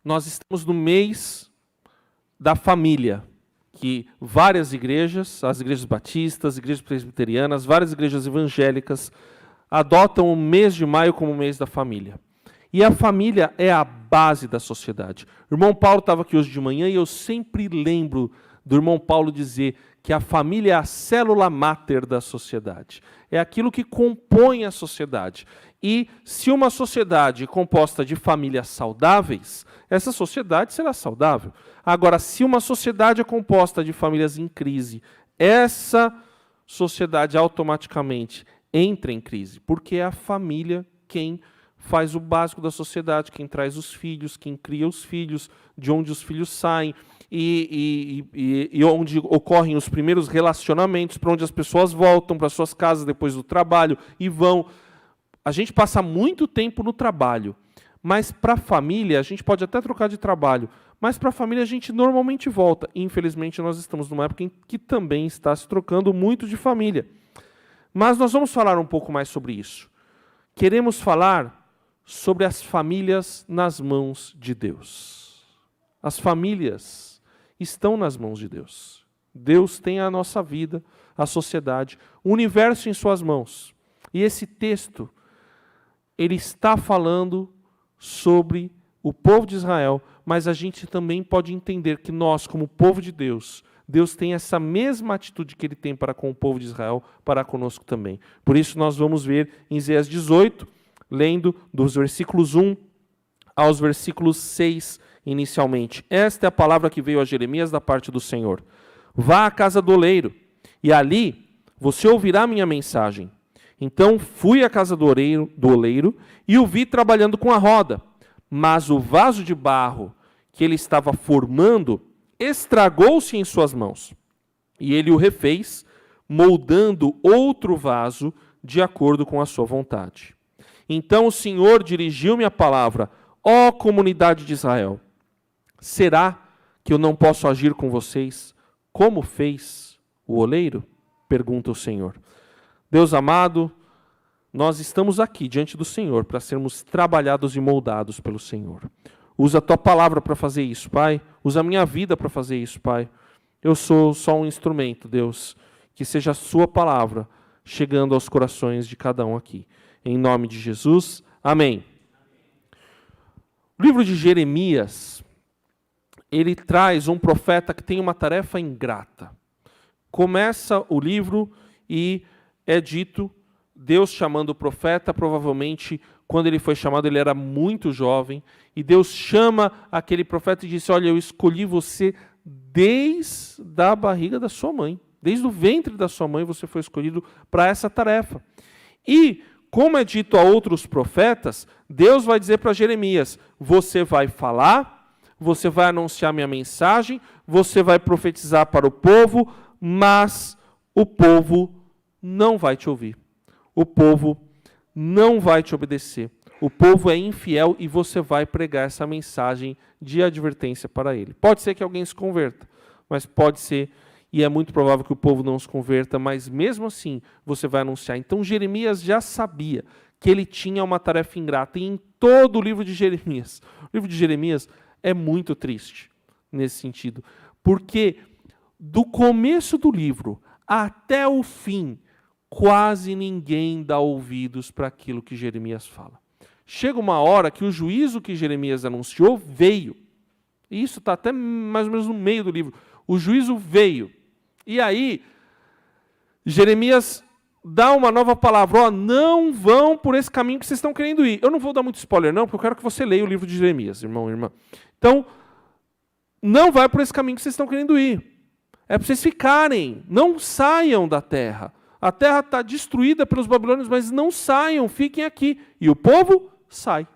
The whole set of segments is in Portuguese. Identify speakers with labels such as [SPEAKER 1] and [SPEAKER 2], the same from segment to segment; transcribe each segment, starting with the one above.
[SPEAKER 1] nós estamos no mês da família, que várias igrejas, as igrejas batistas, as igrejas presbiterianas, várias igrejas evangélicas, adotam o mês de maio como o mês da família. E a família é a base da sociedade. O irmão Paulo estava aqui hoje de manhã e eu sempre lembro do irmão Paulo dizer que a família é a célula máter da sociedade. É aquilo que compõe a sociedade. E se uma sociedade é composta de famílias saudáveis, essa sociedade será saudável. Agora, se uma sociedade é composta de famílias em crise, essa sociedade automaticamente entra em crise, porque é a família quem faz o básico da sociedade, quem traz os filhos, quem cria os filhos, de onde os filhos saem, e onde ocorrem os primeiros relacionamentos, para onde as pessoas voltam para suas casas depois do trabalho e vão. A gente passa muito tempo no trabalho, mas para a família, a gente pode até trocar de trabalho, mas para a família a gente normalmente volta. Infelizmente, nós estamos numa época em que também está se trocando muito de família. Mas nós vamos falar um pouco mais sobre isso. Queremos falar sobre as famílias nas mãos de Deus. As famílias estão nas mãos de Deus. Deus tem a nossa vida, a sociedade, o universo em suas mãos. E esse texto, ele está falando sobre o povo de Israel, mas a gente também pode entender que nós, como povo de Deus, Deus tem essa mesma atitude que Ele tem para com o povo de Israel, para conosco também. Por isso nós vamos ver em Isaías 18, lendo dos versículos 1 aos versículos 6 inicialmente. Esta é a palavra que veio a Jeremias da parte do Senhor. Vá à casa do oleiro, e ali você ouvirá minha mensagem. Então fui à casa do oleiro e o vi trabalhando com a roda, mas o vaso de barro que ele estava formando estragou-se em suas mãos. E ele o refez, moldando outro vaso de acordo com a sua vontade. Então o Senhor dirigiu-me a palavra: ó comunidade de Israel, será que eu não posso agir com vocês como fez o oleiro? Pergunta o Senhor. Deus amado, nós estamos aqui diante do Senhor para sermos trabalhados e moldados pelo Senhor. Usa a tua palavra para fazer isso, Pai. Usa a minha vida para fazer isso, Pai. Eu sou só um instrumento, Deus. Que seja a sua palavra chegando aos corações de cada um aqui. Em nome de Jesus, amém. O livro de Jeremias, ele traz um profeta que tem uma tarefa ingrata. Começa o livro e é dito, Deus chamando o profeta, provavelmente quando ele foi chamado ele era muito jovem, e Deus chama aquele profeta e disse: olha, eu escolhi você desde a barriga da sua mãe, desde o ventre da sua mãe você foi escolhido para essa tarefa. E, como é dito a outros profetas, Deus vai dizer para Jeremias: você vai falar, você vai anunciar minha mensagem, você vai profetizar para o povo, mas o povo não vai te ouvir. O povo não vai te obedecer. O povo é infiel e você vai pregar essa mensagem de advertência para ele. Pode ser que alguém se converta, mas pode ser, e é muito provável que o povo não se converta, mas mesmo assim você vai anunciar. Então Jeremias já sabia que ele tinha uma tarefa ingrata, e em todo o livro de Jeremias, o livro de Jeremias é muito triste nesse sentido, porque do começo do livro até o fim, quase ninguém dá ouvidos para aquilo que Jeremias fala. Chega uma hora que o juízo que Jeremias anunciou veio. E isso está até mais ou menos no meio do livro. O juízo veio. E aí, Jeremias dá uma nova palavra. Ó, não vão por esse caminho que vocês estão querendo ir. Eu não vou dar muito spoiler não, porque eu quero que você leia o livro de Jeremias, irmão e irmã. Então, não vai por esse caminho que vocês estão querendo ir. É para vocês ficarem. Não saiam da terra. A terra está destruída pelos babilônios, mas não saiam, fiquem aqui. E o povo sai.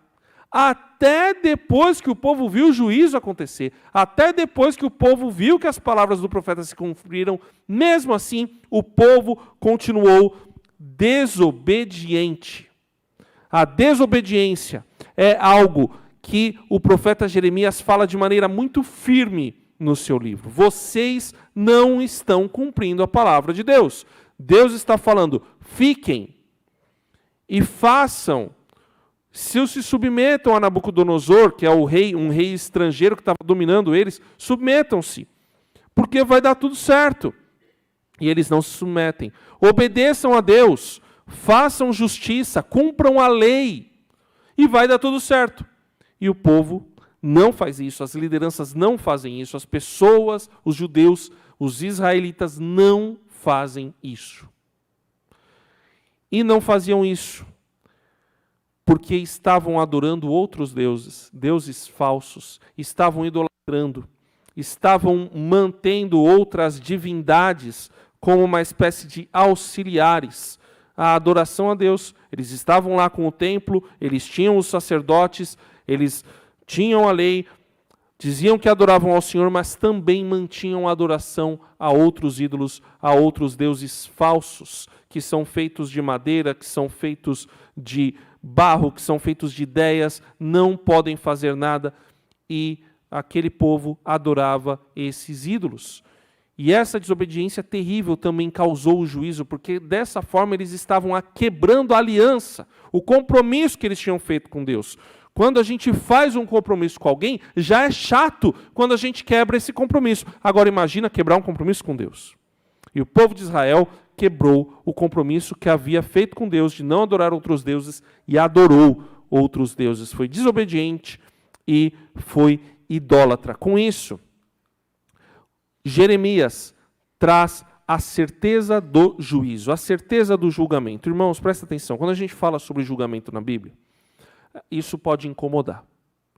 [SPEAKER 1] Até depois que o povo viu o juízo acontecer, até depois que o povo viu que as palavras do profeta se cumpriram, mesmo assim, o povo continuou desobediente. A desobediência é algo que o profeta Jeremias fala de maneira muito firme no seu livro. Vocês não estão cumprindo a palavra de Deus. Deus está falando, fiquem e façam se submetam a Nabucodonosor, que é o rei, um rei estrangeiro que estava dominando eles, submetam-se, porque vai dar tudo certo. E eles não se submetem. Obedeçam a Deus, façam justiça, cumpram a lei, e vai dar tudo certo. E o povo não faz isso, as lideranças não fazem isso, as pessoas, os judeus, os israelitas não fazem isso. E não faziam isso porque estavam adorando outros deuses, deuses falsos, estavam idolatrando, estavam mantendo outras divindades como uma espécie de auxiliares à adoração a Deus. Eles estavam lá com o templo, eles tinham os sacerdotes, eles tinham a lei, diziam que adoravam ao Senhor, mas também mantinham a adoração a outros ídolos, a outros deuses falsos, que são feitos de madeira, que são feitos de barro, que são feitos de ideias, não podem fazer nada. E aquele povo adorava esses ídolos. E essa desobediência terrível também causou o juízo, porque dessa forma eles estavam quebrando a aliança, o compromisso que eles tinham feito com Deus. Quando a gente faz um compromisso com alguém, já é chato quando a gente quebra esse compromisso. Agora imagina quebrar um compromisso com Deus. E o povo de Israel quebrou o compromisso que havia feito com Deus de não adorar outros deuses e adorou outros deuses. Foi desobediente e foi idólatra. Com isso, Jeremias traz a certeza do juízo, a certeza do julgamento. Irmãos, presta atenção, quando a gente fala sobre julgamento na Bíblia, isso pode incomodar.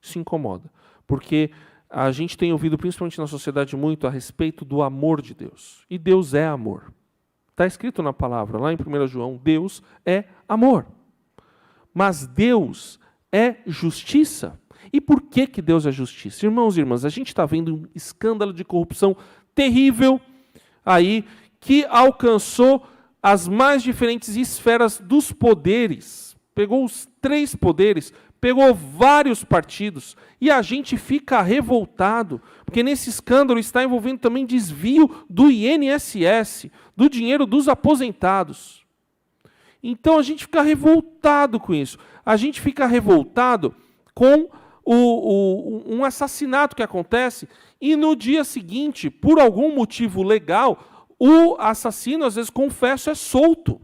[SPEAKER 1] Isso incomoda. Porque a gente tem ouvido, principalmente na sociedade, muito a respeito do amor de Deus. E Deus é amor. Está escrito na palavra, lá em 1 João, Deus é amor. Mas Deus é justiça. E por que Deus é justiça? Irmãos e irmãs, a gente está vendo um escândalo de corrupção terrível aí, que alcançou as mais diferentes esferas dos poderes. Pegou os 3 poderes, pegou vários partidos, e a gente fica revoltado, porque nesse escândalo está envolvendo também desvio do INSS, do dinheiro dos aposentados. Então a gente fica revoltado com isso. A gente fica revoltado com um assassinato que acontece, e no dia seguinte, por algum motivo legal, o assassino, às vezes, confesso, é solto.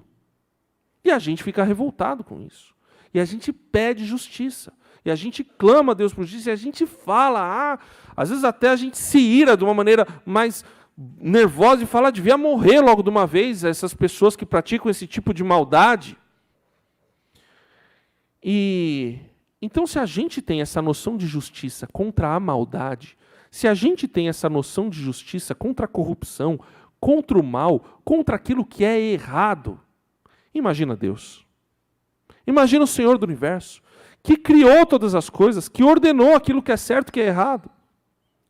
[SPEAKER 1] E a gente fica revoltado com isso. E a gente pede justiça. E a gente clama a Deus por justiça. E a gente fala, às vezes até a gente se ira de uma maneira mais nervosa e fala, devia morrer logo de uma vez essas pessoas que praticam esse tipo de maldade. E então, se a gente tem essa noção de justiça contra a maldade, se a gente tem essa noção de justiça contra a corrupção, contra o mal, contra aquilo que é errado, imagina Deus. Imagina o Senhor do Universo, que criou todas as coisas, que ordenou aquilo que é certo e que é errado.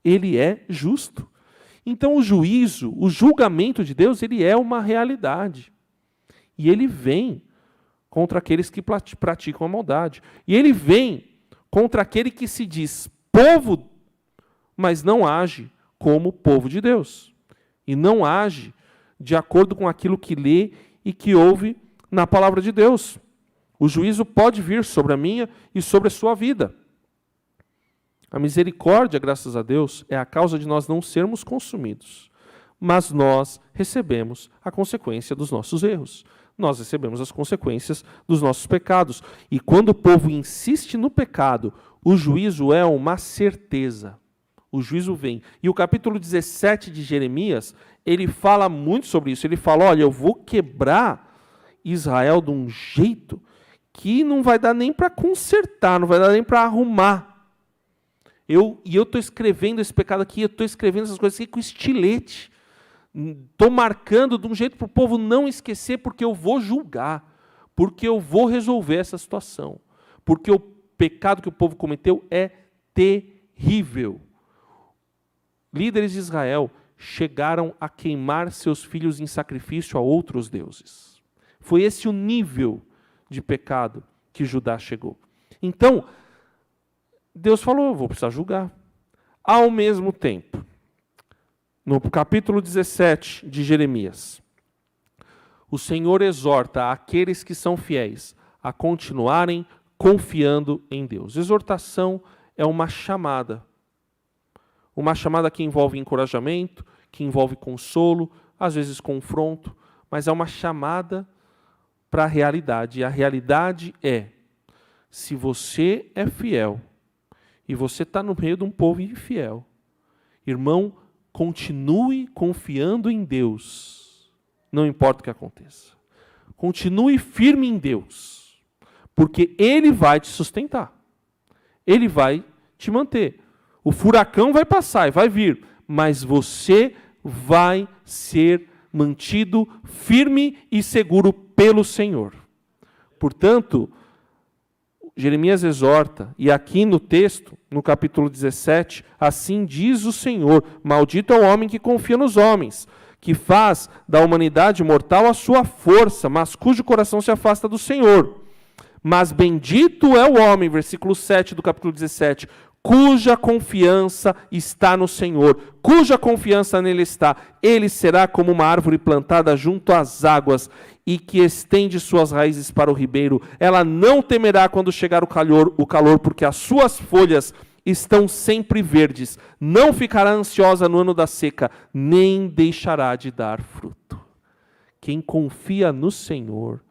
[SPEAKER 1] Ele é justo. Então o juízo, o julgamento de Deus, ele é uma realidade. E ele vem contra aqueles que praticam a maldade. E ele vem contra aquele que se diz povo, mas não age como povo de Deus. E não age de acordo com aquilo que lê e que ouve na palavra de Deus. O juízo pode vir sobre a minha e sobre a sua vida. A misericórdia, graças a Deus, é a causa de nós não sermos consumidos. Mas nós recebemos a consequência dos nossos erros. Nós recebemos as consequências dos nossos pecados. E quando o povo insiste no pecado, o juízo é uma certeza. O juízo vem. E o capítulo 17 de Jeremias, ele fala muito sobre isso. Ele fala, olha, eu vou quebrar Israel de um jeito que não vai dar nem para consertar, não vai dar nem para arrumar. Eu estou escrevendo esse pecado aqui, eu estou escrevendo essas coisas aqui com estilete. Estou marcando de um jeito para o povo não esquecer, porque eu vou julgar, porque eu vou resolver essa situação, porque o pecado que o povo cometeu é terrível. Líderes de Israel chegaram a queimar seus filhos em sacrifício a outros deuses. Foi esse o nível de pecado que Judá chegou. Então, Deus falou, eu vou precisar julgar. Ao mesmo tempo, no capítulo 17 de Jeremias, o Senhor exorta aqueles que são fiéis a continuarem confiando em Deus. Exortação é uma chamada que envolve encorajamento, que envolve consolo, às vezes confronto, mas é uma chamada para a realidade. E a realidade é, se você é fiel e você está no meio de um povo infiel, irmão, continue confiando em Deus, não importa o que aconteça. Continue firme em Deus, porque Ele vai te sustentar. Ele vai te manter. O furacão vai passar e vai vir, mas você vai ser mantido firme e seguro pelo Senhor. Portanto, Jeremias exorta, e aqui no texto, no capítulo 17, assim diz o Senhor: maldito é o homem que confia nos homens, que faz da humanidade mortal a sua força, mas cujo coração se afasta do Senhor. Mas bendito é o homem, versículo 7 do capítulo 17, cuja confiança está no Senhor, cuja confiança nele está. Ele será como uma árvore plantada junto às águas e que estende suas raízes para o ribeiro. Ela não temerá quando chegar o calor, porque as suas folhas estão sempre verdes. Não ficará ansiosa no ano da seca, nem deixará de dar fruto. Quem confia no Senhor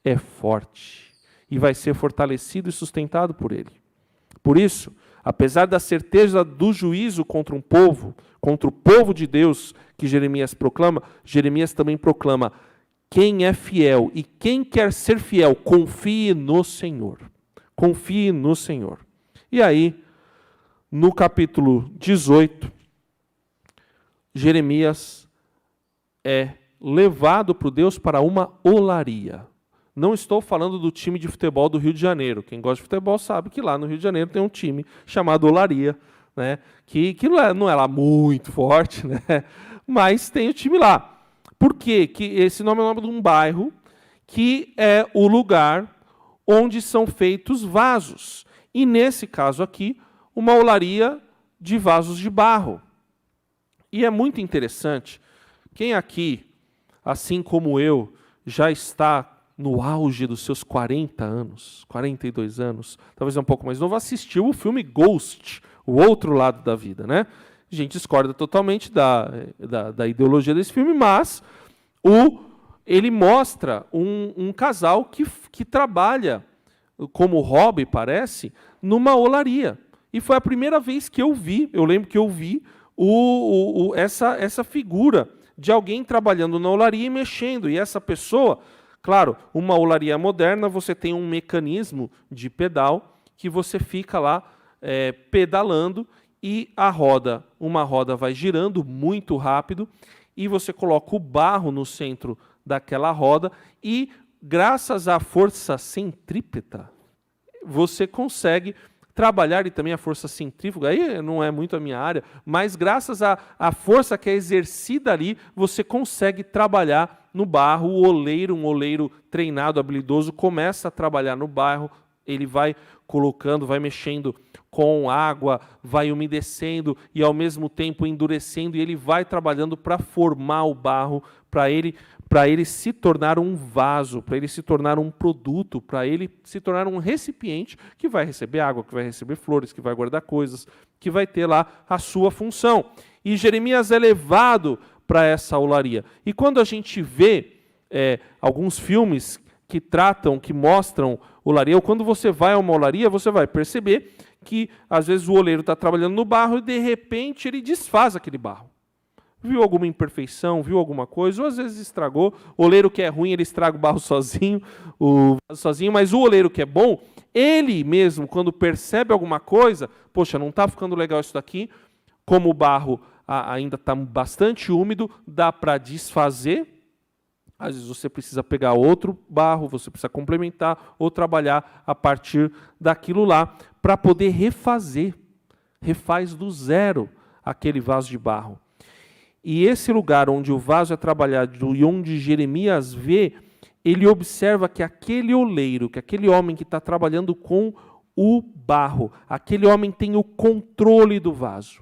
[SPEAKER 1] é forte e vai ser fortalecido e sustentado por Ele. Por isso, apesar da certeza do juízo contra o povo de Deus que Jeremias proclama, Jeremias também proclama: quem é fiel e quem quer ser fiel, confie no Senhor. Confie no Senhor. E aí, no capítulo 18, Jeremias é levado por Deus para uma olaria. Não estou falando do time de futebol do Rio de Janeiro. Quem gosta de futebol sabe que lá no Rio de Janeiro tem um time chamado Olaria, né? que não é lá muito forte, né? Mas tem o time lá. Por quê? Que esse nome é o nome de um bairro que é o lugar onde são feitos vasos. E nesse caso aqui, uma olaria de vasos de barro. E é muito interessante, quem aqui, assim como eu, já está no auge dos seus 40 anos, 42 anos, talvez um pouco mais novo, assistiu o filme Ghost, o outro lado da vida, né? A gente discorda totalmente da ideologia desse filme, mas ele mostra um casal que trabalha como hobby, parece, numa olaria. E foi a primeira vez que eu vi, eu lembro que eu vi essa figura de alguém trabalhando na olaria e mexendo. E essa pessoa, claro, uma olaria moderna, você tem um mecanismo de pedal que você fica lá pedalando e uma roda vai girando muito rápido e você coloca o barro no centro daquela roda e, graças à força centrípeta, você consegue trabalhar, e também a força centrífuga, aí não é muito a minha área, mas graças à força que é exercida ali, você consegue trabalhar no barro. O oleiro, um oleiro treinado, habilidoso, começa a trabalhar no barro, ele vai colocando, vai mexendo com água, vai umedecendo e ao mesmo tempo endurecendo, e ele vai trabalhando para formar o barro, para ele se tornar um vaso, para ele se tornar um produto, para ele se tornar um recipiente que vai receber água, que vai receber flores, que vai guardar coisas, que vai ter lá a sua função. E Jeremias é levado para essa olaria. E quando a gente vê alguns filmes que mostram olaria, ou quando você vai a uma olaria, você vai perceber que às vezes o oleiro está trabalhando no barro e de repente ele desfaz aquele barro. Viu alguma imperfeição, viu alguma coisa, ou às vezes estragou. O oleiro que é ruim, ele estraga o barro sozinho, mas o oleiro que é bom, ele mesmo, quando percebe alguma coisa, poxa, não está ficando legal isso daqui, como o barro ainda está bastante úmido, dá para desfazer. Às vezes você precisa pegar outro barro, você precisa complementar ou trabalhar a partir daquilo lá para poder refazer. Refaz do zero aquele vaso de barro. E esse lugar onde o vaso é trabalhado e onde Jeremias vê, ele observa que aquele oleiro, que aquele homem que está trabalhando com o barro, aquele homem tem o controle do vaso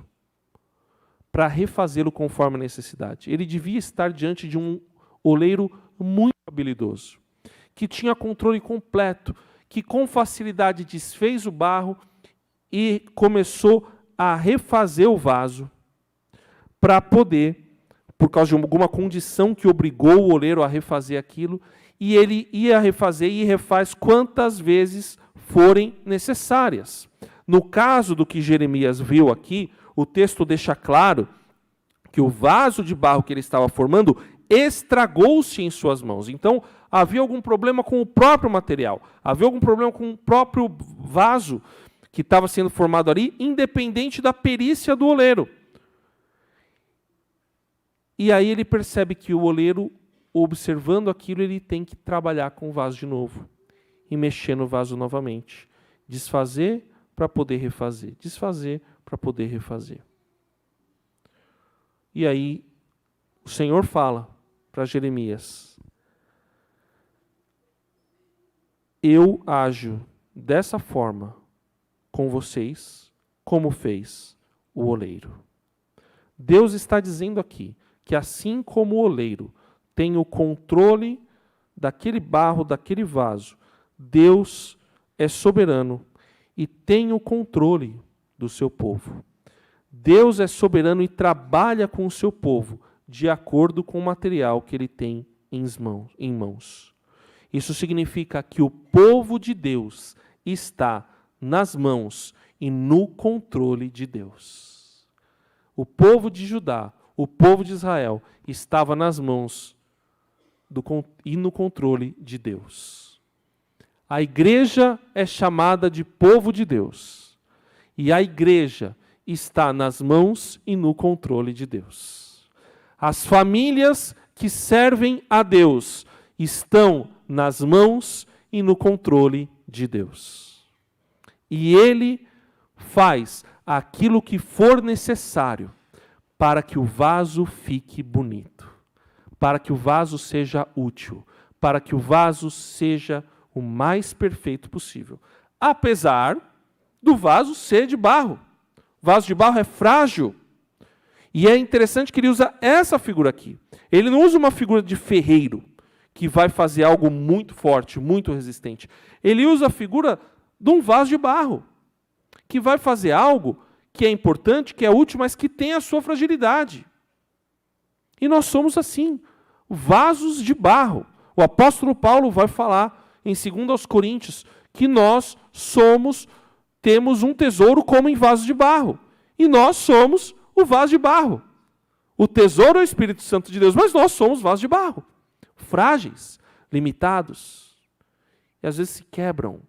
[SPEAKER 1] para refazê-lo conforme a necessidade. Ele devia estar diante de um oleiro muito habilidoso, que tinha controle completo, que com facilidade desfez o barro e começou a refazer o vaso para poder, por causa de alguma condição que obrigou o oleiro a refazer aquilo, e ele ia refazer e refaz quantas vezes forem necessárias. No caso do que Jeremias viu aqui, o texto deixa claro que o vaso de barro que ele estava formando estragou-se em suas mãos. Então, havia algum problema com o próprio material, havia algum problema com o próprio vaso que estava sendo formado ali, independente da perícia do oleiro. E aí ele percebe que o oleiro, observando aquilo, ele tem que trabalhar com o vaso de novo e mexer no vaso novamente. Desfazer para poder refazer. Desfazer para poder refazer. E aí o Senhor fala para Jeremias: eu ajo dessa forma com vocês, como fez o oleiro. Deus está dizendo aqui que assim como o oleiro tem o controle daquele barro, daquele vaso, Deus é soberano e tem o controle do seu povo. Deus é soberano e trabalha com o seu povo de acordo com o material que ele tem em mãos. Isso significa que o povo de Deus está nas mãos e no controle de Deus. O povo de Judá, o povo de Israel, estava nas mãos e no controle de Deus. A igreja é chamada de povo de Deus. E a igreja está nas mãos e no controle de Deus. As famílias que servem a Deus estão nas mãos e no controle de Deus. E Ele faz aquilo que for necessário para que o vaso fique bonito, para que o vaso seja útil, para que o vaso seja o mais perfeito possível. Apesar do vaso ser de barro. O vaso de barro é frágil. E é interessante que ele usa essa figura aqui. Ele não usa uma figura de ferreiro, que vai fazer algo muito forte, muito resistente. Ele usa a figura de um vaso de barro, que vai fazer algo que é importante, que é útil, mas que tem a sua fragilidade. E nós somos assim, vasos de barro. O apóstolo Paulo vai falar em 2 Coríntios que nós temos um tesouro como em vaso de barro. E nós somos o vaso de barro. O tesouro é o Espírito Santo de Deus, mas nós somos vasos de barro. Frágeis, limitados. E às vezes se quebram.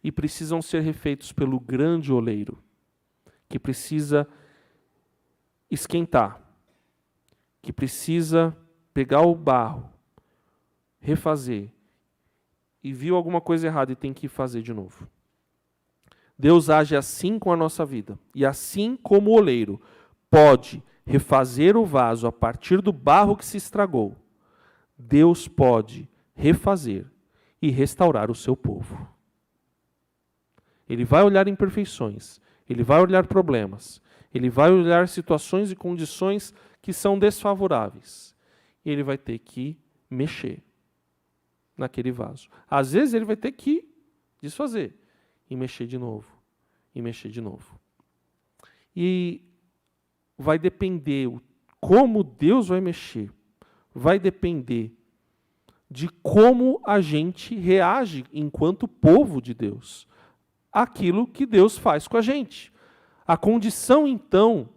[SPEAKER 1] E precisam ser refeitos pelo grande oleiro, que precisa esquentar, que precisa pegar o barro, refazer, e viu alguma coisa errada e tem que fazer de novo. Deus age assim com a nossa vida. E assim como o oleiro pode refazer o vaso a partir do barro que se estragou, Deus pode refazer e restaurar o seu povo. Ele vai olhar imperfeições, ele vai olhar problemas, ele vai olhar situações e condições que são desfavoráveis. E ele vai ter que mexer naquele vaso. Às vezes ele vai ter que desfazer e mexer de novo, e mexer de novo. E vai depender como Deus vai mexer, vai depender de como a gente reage enquanto povo de Deus àquilo que Deus faz com a gente. A condição, então,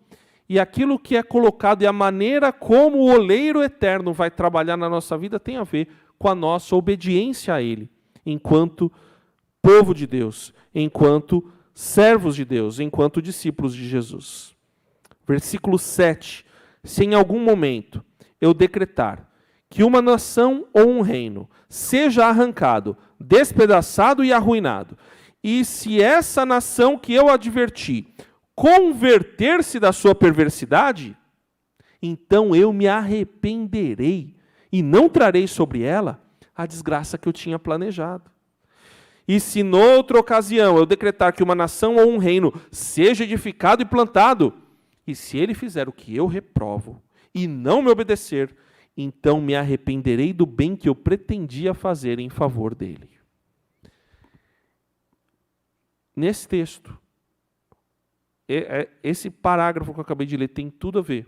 [SPEAKER 1] e aquilo que é colocado e a maneira como o oleiro eterno vai trabalhar na nossa vida tem a ver com a nossa obediência a Ele, enquanto povo de Deus, enquanto servos de Deus, enquanto discípulos de Jesus. Versículo 7. Se em algum momento eu decretar que uma nação ou um reino seja arrancado, despedaçado e arruinado, e se essa nação que eu adverti converter-se da sua perversidade, então eu me arrependerei e não trarei sobre ela a desgraça que eu tinha planejado. E se noutra ocasião eu decretar que uma nação ou um reino seja edificado e plantado, e se ele fizer o que eu reprovo e não me obedecer, então me arrependerei do bem que eu pretendia fazer em favor dele. nesse texto. Esse parágrafo que eu acabei de ler tem tudo a ver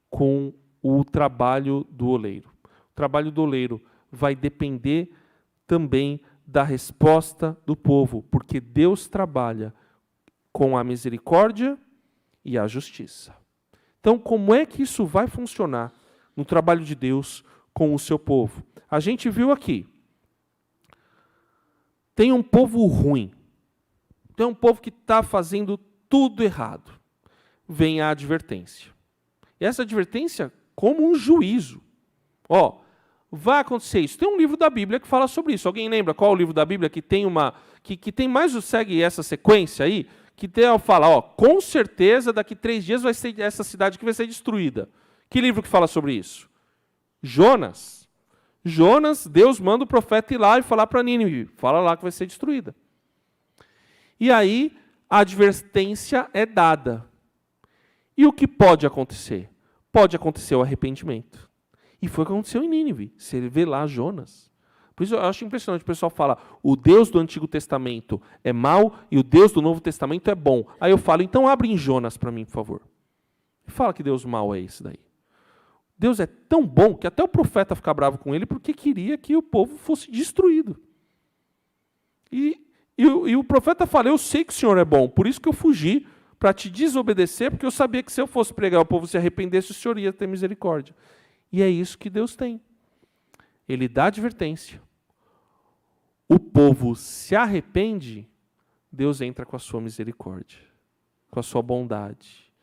[SPEAKER 1] com o trabalho do oleiro. O trabalho do oleiro vai depender também da resposta do povo, porque Deus trabalha com a misericórdia e a justiça. Então, como é que isso vai funcionar no trabalho de Deus com o seu povo? A gente viu aqui, tem um povo ruim, tem um povo que está fazendo tudo errado. Vem a advertência. E essa advertência como um juízo. Ó, vai acontecer isso. Tem um livro da Bíblia que fala sobre isso. Alguém lembra qual é o livro da Bíblia que tem que tem mais, segue essa sequência aí? Que fala, ó, com certeza daqui 3 dias vai ser essa cidade que vai ser destruída. Que livro que fala sobre isso? Jonas. Jonas, Deus manda o profeta ir lá e falar para Nínive. Fala lá que vai ser destruída. E aí, a advertência é dada. E o que pode acontecer? Pode acontecer o arrependimento. E foi o que aconteceu em Nínive. Você vê lá Jonas. Por isso eu acho impressionante. O pessoal fala, o Deus do Antigo Testamento é mau e o Deus do Novo Testamento é bom. Aí eu falo, então abre em Jonas para mim, por favor. E fala que Deus mau é esse daí. Deus é tão bom que até o profeta fica bravo com ele porque queria que o povo fosse destruído. E o profeta fala, eu sei que o Senhor é bom, por isso que eu fugi para te desobedecer, porque eu sabia que se eu fosse pregar o povo se arrependesse, o Senhor ia ter misericórdia. E é isso que Deus tem. Ele dá advertência. O povo se arrepende, Deus entra com a sua misericórdia, com a sua bondade,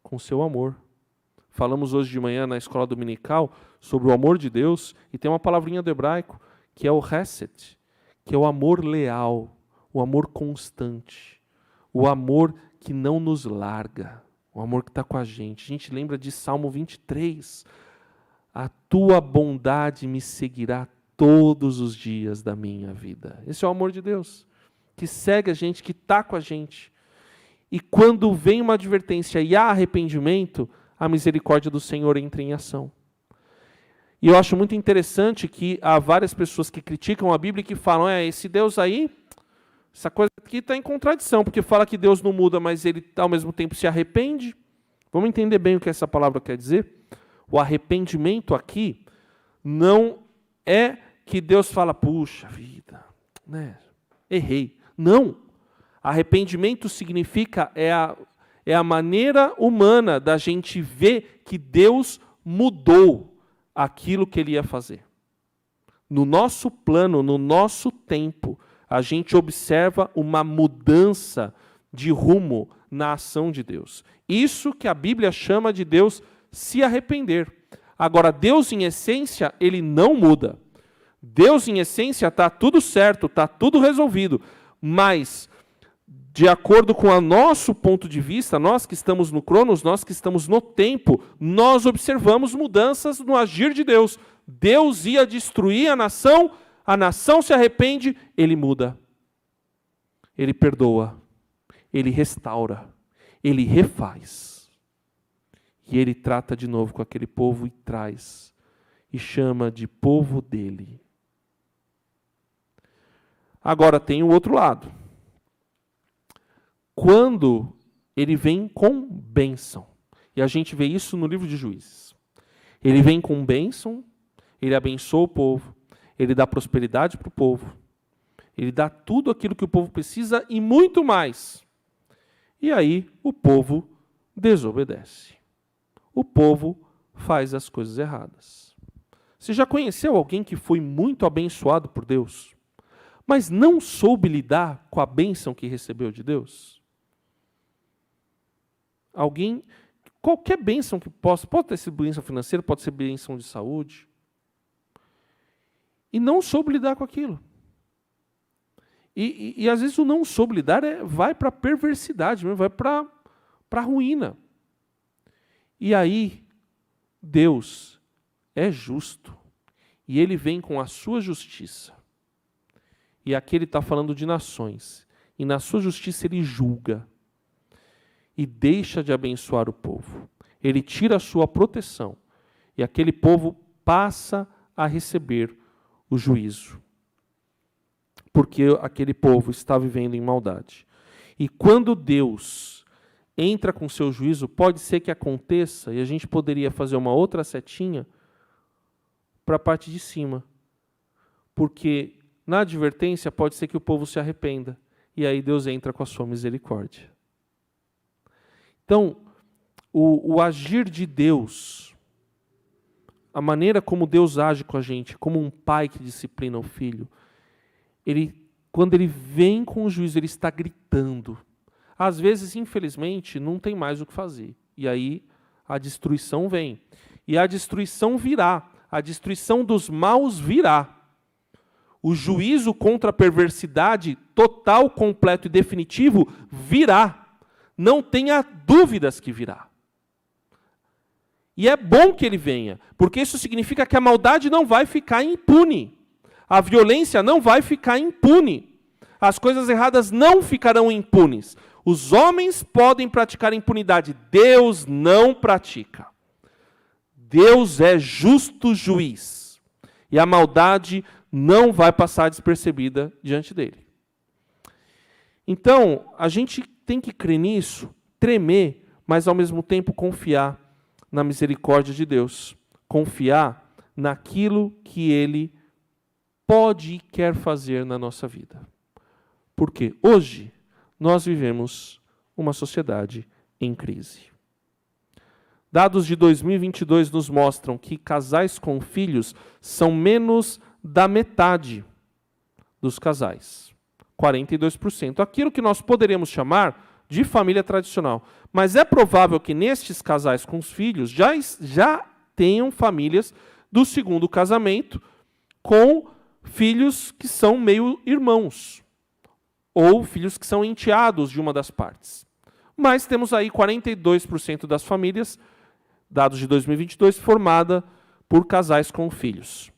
[SPEAKER 1] com o seu amor. Falamos hoje de manhã na escola dominical sobre o amor de Deus, e tem uma palavrinha do hebraico, que é o hesed, que é o amor leal, o amor constante, o amor que não nos larga, o amor que está com a gente. A gente lembra de Salmo 23, a tua bondade me seguirá todos os dias da minha vida. Esse é o amor de Deus, que segue a gente, que está com a gente. E quando vem uma advertência e há arrependimento, a misericórdia do Senhor entra em ação. E eu acho muito interessante que há várias pessoas que criticam a Bíblia e que falam, esse Deus aí, essa coisa aqui está em contradição, porque fala que Deus não muda, mas ele ao mesmo tempo se arrepende. Vamos entender bem o que essa palavra quer dizer? O arrependimento aqui não é que Deus fala, puxa vida, né, errei. Não. Arrependimento significa, é a maneira humana da gente ver que Deus mudou aquilo que Ele ia fazer. No nosso plano, no nosso tempo, a gente observa uma mudança de rumo na ação de Deus. Isso que a Bíblia chama de Deus se arrepender. Agora, Deus em essência, Ele não muda. Deus em essência está tudo certo, está tudo resolvido, mas de acordo com o nosso ponto de vista, nós que estamos no Cronos, nós que estamos no tempo, nós observamos mudanças no agir de Deus. Deus ia destruir a nação se arrepende, Ele muda. Ele perdoa, Ele restaura, Ele refaz. E Ele trata de novo com aquele povo e traz, e chama de povo dele. Agora tem o outro lado. Quando ele vem com bênção, e a gente vê isso no livro de Juízes. Ele vem com bênção, ele abençoa o povo, ele dá prosperidade para o povo, ele dá tudo aquilo que o povo precisa e muito mais. E aí o povo desobedece. O povo faz as coisas erradas. Você já conheceu alguém que foi muito abençoado por Deus, mas não soube lidar com a bênção que recebeu de Deus? Alguém, qualquer bênção que possa, pode ter sido bênção financeira, pode ser bênção de saúde, e não soube lidar com aquilo. E às vezes o não soube lidar vai para a perversidade, vai para a ruína. E aí, Deus é justo, e Ele vem com a sua justiça. E aqui Ele está falando de nações, e na sua justiça Ele julga, e deixa de abençoar o povo. Ele tira a sua proteção, e aquele povo passa a receber o juízo, porque aquele povo está vivendo em maldade. E quando Deus entra com seu juízo, pode ser que aconteça, e a gente poderia fazer uma outra setinha para a parte de cima. Porque na advertência pode ser que o povo se arrependa, e aí Deus entra com a sua misericórdia. Então, o agir de Deus, a maneira como Deus age com a gente, como um pai que disciplina o filho, quando ele vem com o juízo, ele está gritando. Às vezes, infelizmente, não tem mais o que fazer. E aí a destruição vem. E a destruição virá. A destruição dos maus virá. O juízo contra a perversidade, total, completo e definitivo, virá. Não tenha dúvidas que virá. E é bom que ele venha, porque isso significa que a maldade não vai ficar impune. A violência não vai ficar impune. As coisas erradas não ficarão impunes. Os homens podem praticar impunidade, Deus não pratica. Deus é justo juiz. E a maldade não vai passar despercebida diante dele. Então, a gente tem que crer nisso, tremer, mas ao mesmo tempo confiar na misericórdia de Deus. Confiar naquilo que Ele pode e quer fazer na nossa vida. Porque hoje nós vivemos uma sociedade em crise. Dados de 2022 nos mostram que casais com filhos são menos da metade dos casais. 42%. Aquilo que nós poderíamos chamar de família tradicional. Mas é provável que nestes casais com os filhos já tenham famílias do segundo casamento com filhos que são meio irmãos. Ou filhos que são enteados de uma das partes. Mas temos aí 42% das famílias, dados de 2022, formada por casais com filhos.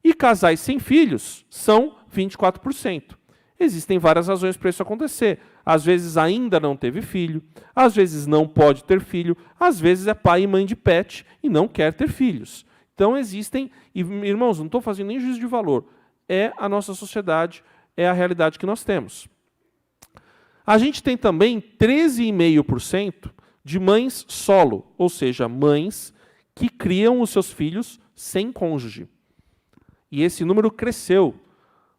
[SPEAKER 1] E casais sem filhos são 24%. Existem várias razões para isso acontecer. Às vezes ainda não teve filho, às vezes não pode ter filho, às vezes é pai e mãe de pet e não quer ter filhos. Então existem, e irmãos, não estou fazendo nem juízo de valor, é a nossa sociedade, é a realidade que nós temos. A gente tem também 13,5% de mães solo, ou seja, mães que criam os seus filhos sem cônjuge. E esse número cresceu.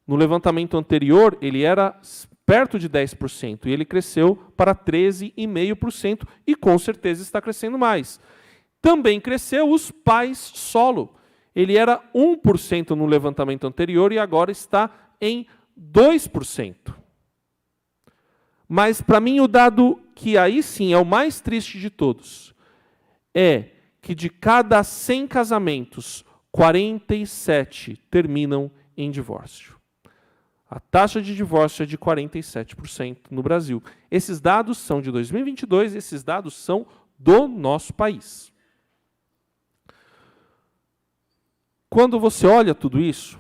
[SPEAKER 1] No levantamento anterior, ele era perto de 10%, e ele cresceu para 13,5%, e com certeza está crescendo mais. Também cresceu os pais solo. Ele era 1% no levantamento anterior, e agora está em 2%. Mas, para mim, o dado que aí sim é o mais triste de todos, é que de cada 100 casamentos, 47 terminam em divórcio. A taxa de divórcio é de 47% no Brasil. Esses dados são de 2022, esses dados são do nosso país. Quando você olha tudo isso,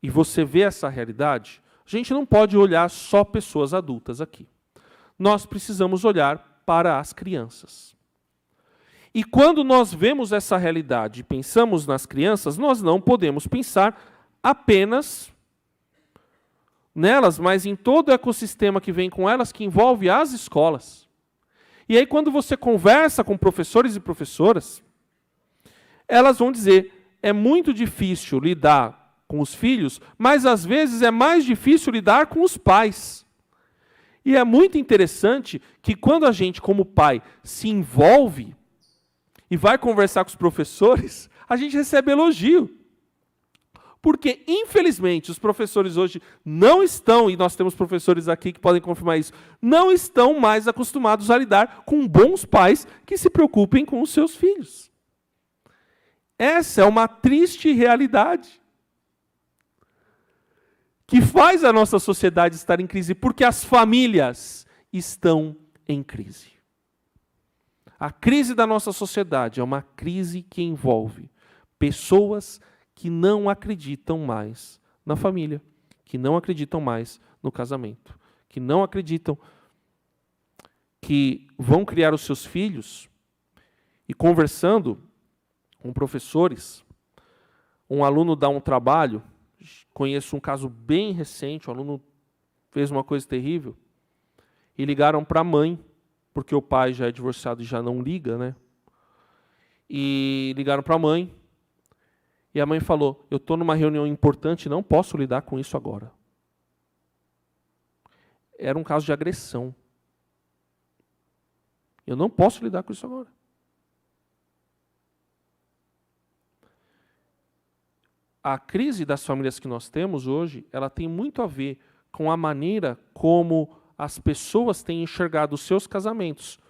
[SPEAKER 1] e você vê essa realidade, a gente não pode olhar só pessoas adultas aqui. Nós precisamos olhar para as crianças. E quando nós vemos essa realidade e pensamos nas crianças, nós não podemos pensar apenas nelas, mas em todo o ecossistema que vem com elas, que envolve as escolas. E aí, quando você conversa com professores e professoras, elas vão dizer, é muito difícil lidar com os filhos, mas às vezes é mais difícil lidar com os pais. E é muito interessante que quando a gente, como pai, se envolve e vai conversar com os professores, a gente recebe elogio. Porque, infelizmente, os professores hoje não estão, e nós temos professores aqui que podem confirmar isso, não estão mais acostumados a lidar com bons pais que se preocupem com os seus filhos. Essa é uma triste realidade que faz a nossa sociedade estar em crise, porque as famílias estão em crise. A crise da nossa sociedade é uma crise que envolve pessoas que não acreditam mais na família, que não acreditam mais no casamento, que não acreditam que vão criar os seus filhos. E conversando com professores, um aluno dá um trabalho, conheço um caso bem recente, o aluno fez uma coisa terrível, E ligaram para a mãe, porque o pai já é divorciado e já não liga, né? E ligaram para a mãe. E a mãe falou, eu estou numa reunião importante, não posso lidar com isso agora. Era um caso de agressão. Eu não posso lidar com isso agora. A crise das famílias que nós temos hoje, ela tem muito a ver com a maneira como as pessoas têm enxergado os seus casamentos.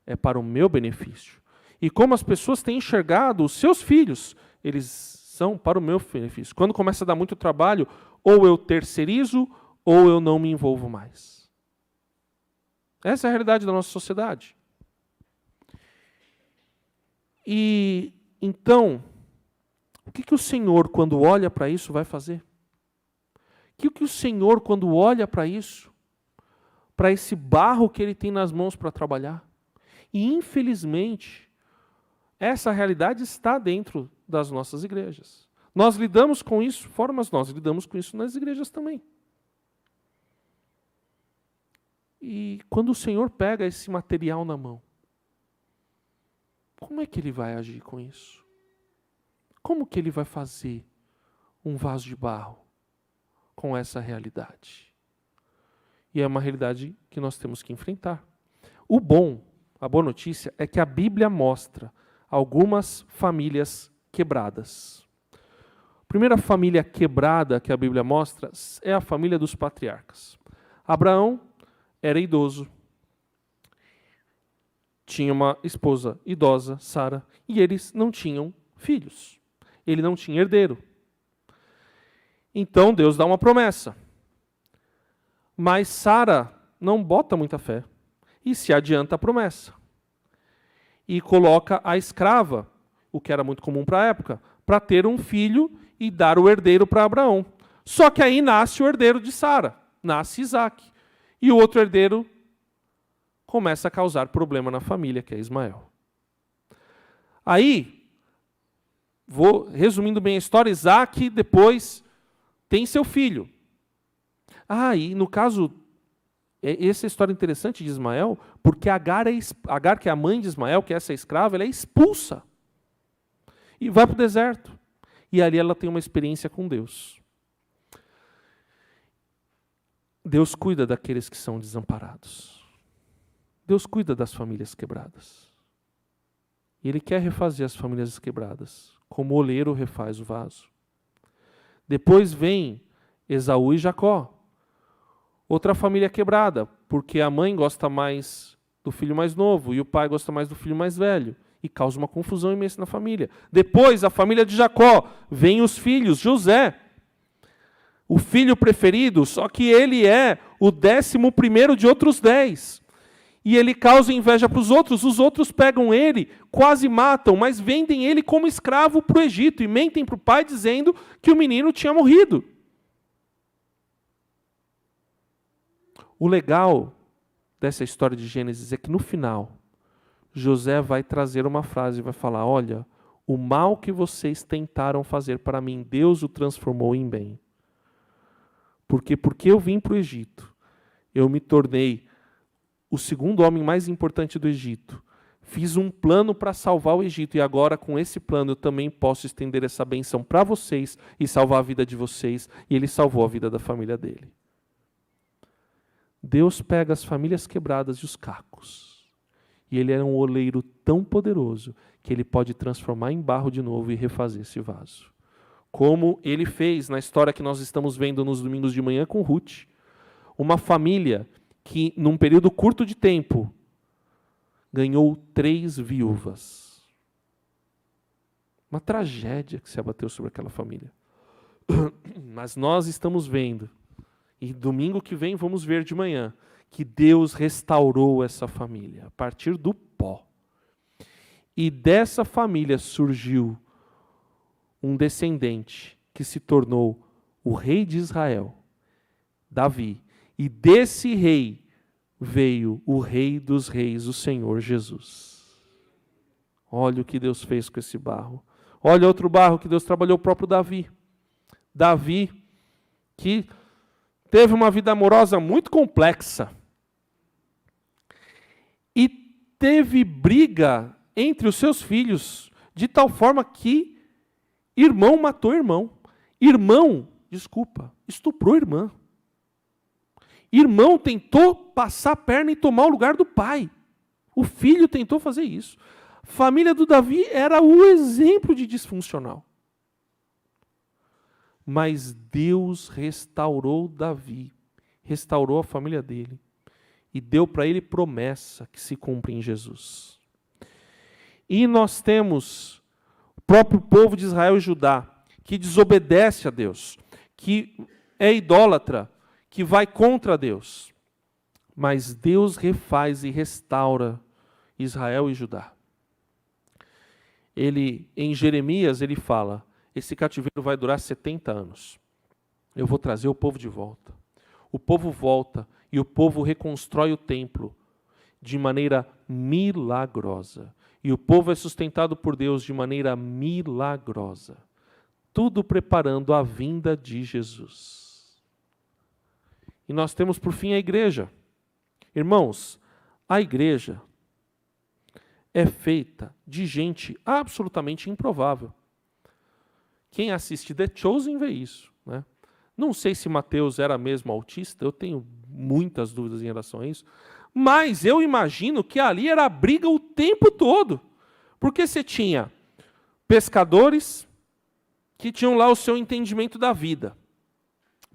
[SPEAKER 1] É para o meu benefício. E como as pessoas têm enxergado os seus filhos, eles são para o meu benefício. Quando começa a dar muito trabalho, ou eu terceirizo, ou eu não me envolvo mais. Essa é a realidade da nossa sociedade. E então, o que o Senhor, quando olha para isso, vai fazer? O que o Senhor, quando olha para isso, para esse barro que Ele tem nas mãos para trabalhar? E, infelizmente, essa realidade está dentro das nossas igrejas. Nós lidamos com isso fora, mas nós lidamos com isso nas igrejas também. E quando o Senhor pega esse material na mão, como é que Ele vai agir com isso? Como que Ele vai fazer um vaso de barro com essa realidade? E é uma realidade que nós temos que enfrentar. A boa notícia é que a Bíblia mostra algumas famílias quebradas. A primeira família quebrada que a Bíblia mostra é a família dos patriarcas. Abraão era idoso, tinha uma esposa idosa, Sara, e eles não tinham filhos. Ele não tinha herdeiro. Então Deus dá uma promessa. Mas Sara não bota muita fé e se adianta a promessa. E coloca a escrava, o que era muito comum para a época, para ter um filho e dar o herdeiro para Abraão. Só que aí nasce o herdeiro de Sara, nasce Isaac. E o outro herdeiro começa a causar problema na família, que é Ismael. Aí, resumindo bem a história, Isaac depois tem seu filho. E no caso, essa história interessante de Ismael, porque Agar, que é a mãe de Ismael, que é essa escrava, ela é expulsa. E vai para o deserto. E ali ela tem uma experiência com Deus. Deus cuida daqueles que são desamparados. Deus cuida das famílias quebradas. E Ele quer refazer as famílias quebradas, como o oleiro refaz o vaso. Depois vem Esaú e Jacó. Outra família quebrada, porque a mãe gosta mais do filho mais novo e o pai gosta mais do filho mais velho. E causa uma confusão imensa na família. Depois, a família de Jacó, vem os filhos, José, o filho preferido, só que ele é o 11º de outros 10. E ele causa inveja para os outros pegam ele, quase matam, mas vendem ele como escravo para o Egito e mentem para o pai dizendo que o menino tinha morrido. O legal dessa história de Gênesis é que no final, José vai trazer uma frase e vai falar, olha, o mal que vocês tentaram fazer para mim, Deus o transformou em bem. Porque eu vim para o Egito, eu me tornei o segundo homem mais importante do Egito. Fiz um plano para salvar o Egito e agora com esse plano eu também posso estender essa bênção para vocês e salvar a vida de vocês. E ele salvou a vida da família dele. Deus pega as famílias quebradas e os cacos. E ele é um oleiro tão poderoso que ele pode transformar em barro de novo e refazer esse vaso. Como ele fez na história que nós estamos vendo nos domingos de manhã com Ruth. Uma família que, num período curto de tempo, ganhou 3 viúvas. Uma tragédia que se abateu sobre aquela família. Mas nós estamos vendo, e domingo que vem vamos ver de manhã, que Deus restaurou essa família, a partir do pó. E dessa família surgiu um descendente que se tornou o rei de Israel, Davi. E desse rei veio o rei dos reis, o Senhor Jesus. Olha o que Deus fez com esse barro. Olha outro barro que Deus trabalhou, o próprio Davi. Davi, que teve uma vida amorosa muito complexa. e teve briga entre os seus filhos, de tal forma que irmão matou irmão. Estuprou irmã. Irmão tentou passar a perna e tomar o lugar do pai. O filho tentou fazer isso. A família do Davi era o exemplo de disfuncional. Mas Deus restaurou Davi, restaurou a família dele e deu para ele promessa que se cumpre em Jesus. E nós temos o próprio povo de Israel e Judá, que desobedece a Deus, que é idólatra, que vai contra Deus. Mas Deus refaz e restaura Israel e Judá. Em Jeremias, ele fala, esse cativeiro vai durar 70 anos. Eu vou trazer o povo de volta. O povo volta e o povo reconstrói o templo de maneira milagrosa. E o povo é sustentado por Deus de maneira milagrosa. Tudo preparando a vinda de Jesus. E nós temos por fim a igreja. Irmãos, a igreja é feita de gente absolutamente improvável. Quem assiste The Chosen vê isso, né? Não sei se Mateus era mesmo autista, eu tenho muitas dúvidas em relação a isso, mas eu imagino que ali era briga o tempo todo, porque você tinha pescadores que tinham lá o seu entendimento da vida,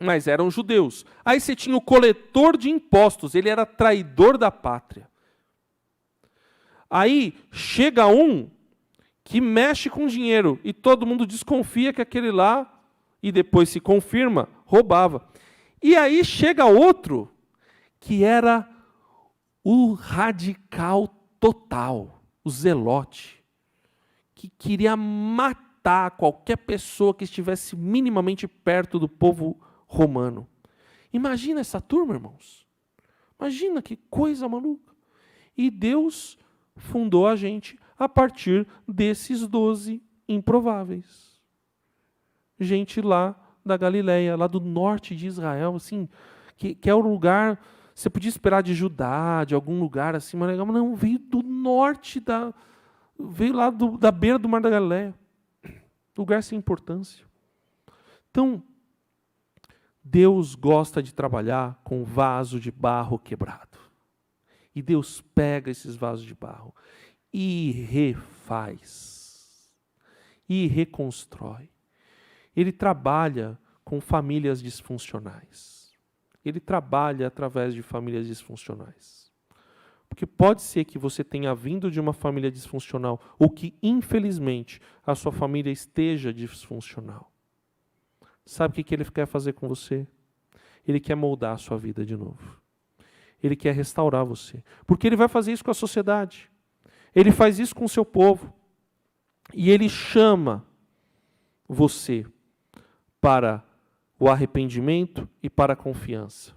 [SPEAKER 1] mas eram judeus. Aí você tinha o coletor de impostos, ele era traidor da pátria. Aí chega um que mexe com dinheiro e todo mundo desconfia que aquele lá, e depois se confirma, roubava. E aí chega outro que era o radical total, o zelote, que queria matar qualquer pessoa que estivesse minimamente perto do povo romano. Imagina essa turma, irmãos. Imagina que coisa maluca. E Deus fundou a gente a partir desses 12 improváveis. Gente lá da Galileia, lá do norte de Israel, assim, que é o lugar, você podia esperar de Judá, de algum lugar assim, mas não, veio do norte, veio lá da beira do mar da Galileia. Lugar sem importância. Então, Deus gosta de trabalhar com vaso de barro quebrado. E Deus pega esses vasos de barro e refaz, e reconstrói. Ele trabalha com famílias disfuncionais. Ele trabalha através de famílias disfuncionais. Porque pode ser que você tenha vindo de uma família disfuncional, ou que, infelizmente, a sua família esteja disfuncional. Sabe o que ele quer fazer com você? Ele quer moldar a sua vida de novo. Ele quer restaurar você. Porque ele vai fazer isso com a sociedade. Ele faz isso com o seu povo. E ele chama você para o arrependimento e para a confiança.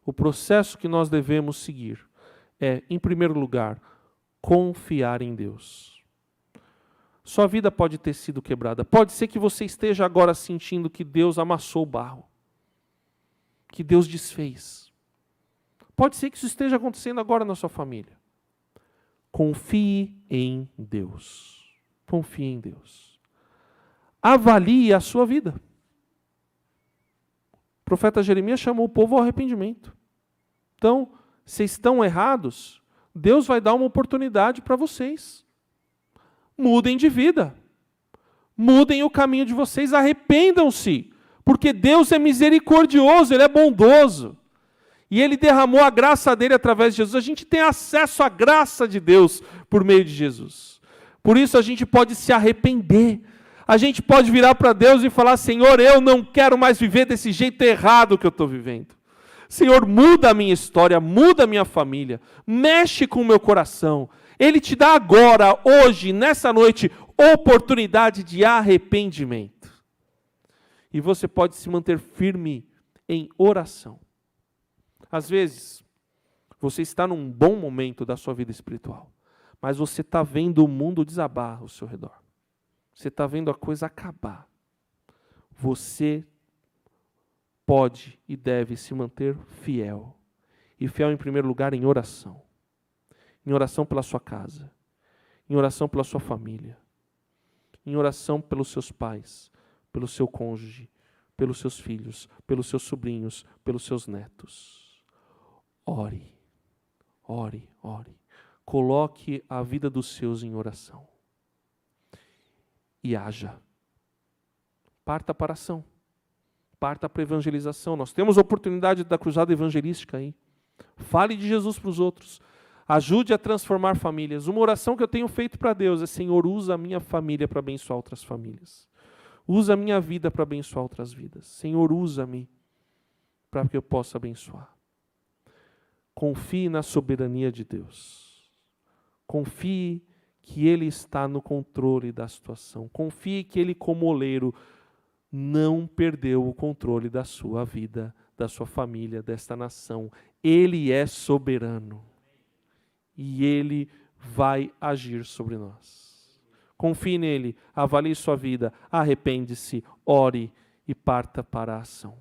[SPEAKER 1] O processo que nós devemos seguir é, em primeiro lugar, confiar em Deus. Sua vida pode ter sido quebrada. Pode ser que você esteja agora sentindo que Deus amassou o barro. Que Deus desfez. Pode ser que isso esteja acontecendo agora na sua família. Confie em Deus. Confie em Deus. Avalie a sua vida. O profeta Jeremias chamou o povo ao arrependimento. Então, vocês estão errados, Deus vai dar uma oportunidade para vocês. Mudem de vida. Mudem o caminho de vocês, arrependam-se. Porque Deus é misericordioso, Ele é bondoso. E Ele derramou a graça dEle através de Jesus. A gente tem acesso à graça de Deus por meio de Jesus. Por isso a gente pode se arrepender. A gente pode virar para Deus e falar, Senhor, eu não quero mais viver desse jeito errado que eu estou vivendo. Senhor, muda a minha história, muda a minha família, mexe com o meu coração. Ele te dá agora, hoje, nessa noite, oportunidade de arrependimento. E você pode se manter firme em oração. Às vezes, você está num bom momento da sua vida espiritual, mas você está vendo o mundo desabar ao seu redor. Você está vendo a coisa acabar. Você pode e deve se manter fiel. E fiel, em primeiro lugar, em oração. em oração pela sua casa, em oração pela sua família, em oração pelos seus pais, pelo seu cônjuge, pelos seus filhos, pelos seus sobrinhos, pelos seus netos. Ore, ore, ore. Coloque a vida dos seus em oração. E haja. Parta para a ação. Parta para a evangelização. Nós temos a oportunidade da cruzada evangelística aí. Fale de Jesus para os outros. Ajude a transformar famílias. Uma oração que eu tenho feito para Deus é: Senhor, usa a minha família para abençoar outras famílias. Usa a minha vida para abençoar outras vidas. Senhor, usa-me para que eu possa abençoar. Confie na soberania de Deus. Confie que Ele está no controle da situação. Confie que Ele, como oleiro, não perdeu o controle da sua vida, da sua família, desta nação. Ele é soberano. E Ele vai agir sobre nós. Confie nele, avalie sua vida, arrepende-se, ore e parta para a ação.